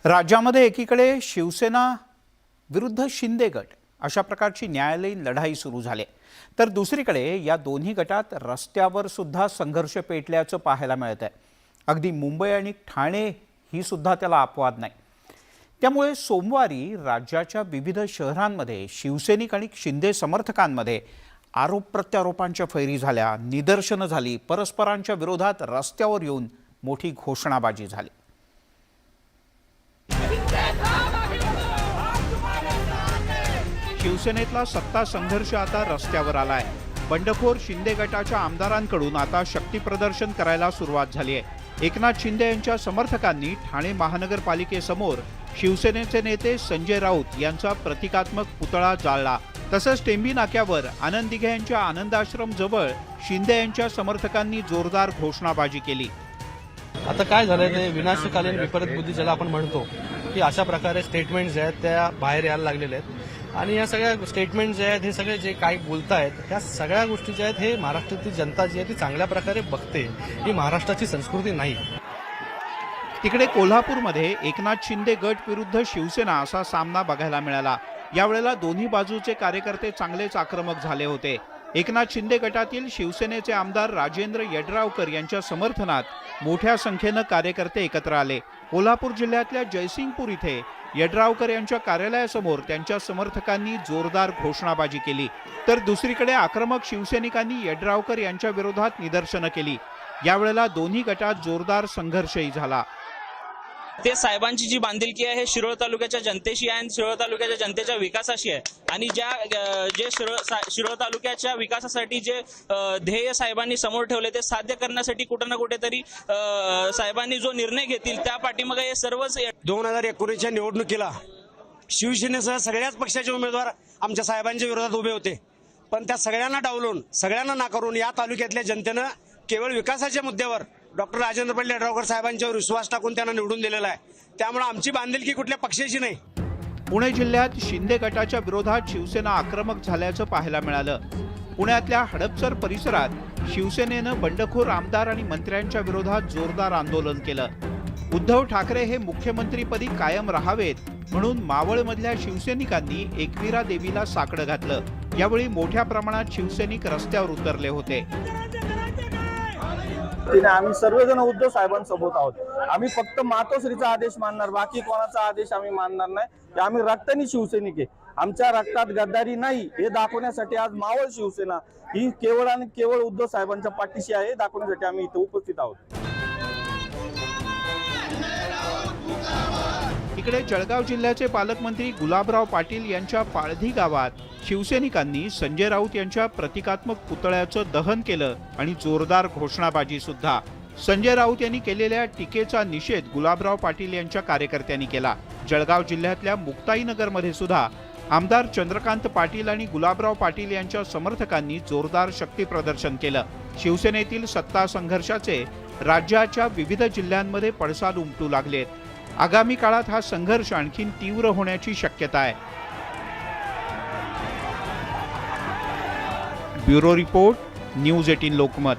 राज्यामध्ये एकीकडे शिवसेना विरुद्ध शिंदे गट अशा प्रकारची न्यायालयीन लढाई सुरू झाली, तर दुसरीकडे या दोन्ही गटात रस्त्यावर सुद्धा संघर्ष पेटल्याचं पाहायला मिळत आहे। अगदी मुंबई आणि ठाणे ही सुद्धा त्याला अपवाद नाही। त्यामुळे सोमवारी राज्याच्या विविध शहरांमध्ये शिवसैनिक आणि शिंदे समर्थकांमध्ये आरोप प्रत्यारोपांच्या फैरी झाल्या, निदर्शनं झाली, परस्परांच्या विरोधात रस्त्यावर येऊन मोठी घोषणाबाजी झाली। शिवसेनेतला सत्ता संघर्ष आता रस्त्यावर आलाय। बंडखोर शिंदे गटाच्या आमदारांकडून आता शक्ती प्रदर्शन करायला सुरुवात झाली आहे। एकनाथ शिंदे यांच्या समर्थकांनी ठाणे महानगरपालिकेसमोर शिवसेनेचे नेते संजय राऊत यांचा प्रतिकात्मक पुतळा जाळला। तसंच टेंबी नाक्यावर आनंद दिघे यांच्या आनंदाश्रम जवळ शिंदे यांच्या समर्थकांनी जोरदार घोषणाबाजी केली। आता काय झालंय ते विनाशकालीन विपरीत बुद्धी ज्याला आपण म्हणतो की अशा प्रकारे स्टेटमेंट जे आहेत त्या बाहेर यायला लागलेले आहेत आणि या सगळ्या स्टेटमेंट जे आहेत हे सगळे जे काही बोलतायत ह्या सगळ्या गोष्टी ज्या आहेत हे महाराष्ट्रातील जनता जी आहे ती चांगल्या प्रकारे बघते। ही महाराष्ट्राची संस्कृती नाही। तिकडे कोल्हापूरमध्ये एकनाथ शिंदे गट विरुद्ध शिवसेना असा सामना बघायला मिळाला। यावेळेला दोन्ही बाजूचे कार्यकर्ते चांगलेच आक्रमक झाले होते। एकनाथ शिंदे गटातील शिवसेनेचे आमदार राजेंद्र यड्रावकर यांच्या समर्थनात मोठ्या संख्येने कार्यकर्ते एकत्र आले। कोल्हापूर जिल्ह्यातल्या जयसिंगपूर इथे यड्रावकर यांच्या कार्यालयासमोर त्यांच्या समर्थकांनी जोरदार घोषणाबाजी केली, तर दुसरीकडे आक्रमक शिवसैनिकांनी यड्रावकर यांच्या विरोधात निदर्शनं केली। यावेळेला दोन्ही गटात जोरदार संघर्षही झाला। ते साहेबांची जी बांधिलकी आहे शिरोळ तालुक्याच्या जनतेशी आहे आणि शिरोळ तालुक्याच्या जनतेच्या विकासाशी आहे आणि जे शिरोळ तालुक्याच्या विकासासाठी जे ध्येय साहेबांनी समोर ठेवले ते साध्य करण्यासाठी कुठे ना कुठेतरी साहेबांनी जो निर्णय घेतील त्या पाठीमागे हे सर्वच 2019च्या निवडणुकीला शिवसेनेसह सगळ्याच पक्षाचे उमेदवार आमच्या साहेबांच्या विरोधात उभे होते, पण त्या सगळ्यांना डावलून सगळ्यांना नाकारून या तालुक्यातल्या जनतेनं केवळ विकासाच्या मुद्द्यावर डॉक्टर राजेंद्र यड्रावकर साहेबांच्यावर विश्वास टाकून त्यांना निवडून दिलेला आहे। त्यामुळे आमची बांधिलकी कुठल्या पक्षाची नाही। पुणे जिल्ह्यात शिंदे गटाच्या विरोधात शिवसेना आक्रमक झाल्याचं पाहायला मिळालं। पुण्यातल्या हडपसर परिसरात शिवसेनेनं बंडखोर आमदार आणि मंत्र्यांच्या विरोधात जोरदार आंदोलन केलं। उद्धव ठाकरे हे मुख्यमंत्रीपदी कायम राहावेत म्हणून मावळमधल्या शिवसैनिकांनी एकवीरा देवीला साकडं घातलं। यावेळी मोठ्या प्रमाणात शिवसैनिक रस्त्यावर उतरले होते। आम्ही सर्वजण उद्धव साहेबांसोबत आहोत। आम्ही फक्त मातोश्रीचा आदेश मानणार, बाकी कोणाचा आदेश आम्ही मानणार नाही। आम्ही रक्तानी शिवसैनिक आहे, आमच्या रक्तात गद्दारी नाही हे दाखवण्यासाठी आज मावळ शिवसेना ही केवळ आणि केवळ उद्धव साहेबांच्या पाठीशी आहे दाखवण्यासाठी आम्ही इथे उपस्थित आहोत। इकडे जळगाव जिल्ह्याचे पालकमंत्री गुलाबराव पाटील यांच्या पाळधी गावात शिवसैनिकांनी संजय राऊत यांच्या प्रतिकात्मक पुतळ्याचं दहन केलं आणि जोरदार घोषणाबाजी सुद्धा। संजय राऊत यांनी केलेल्या टीकेचा निषेध गुलाबराव पाटील यांच्या कार्यकर्त्यांनी केला। जळगाव जिल्ह्यातल्या मुक्ताईनगरमध्ये सुद्धा आमदार चंद्रकांत पाटील आणि गुलाबराव पाटील यांच्या समर्थकांनी जोरदार शक्ती प्रदर्शन केलं। शिवसेनेतील सत्ता संघर्षाचे राज्याच्या विविध जिल्ह्यांमध्ये पडसाद उमटू लागलेत। आगामी काळात हा संघर्ष आणखीन तीव्र होण्याची शक्यता आहे। Bureau report, news 18 Lokmat.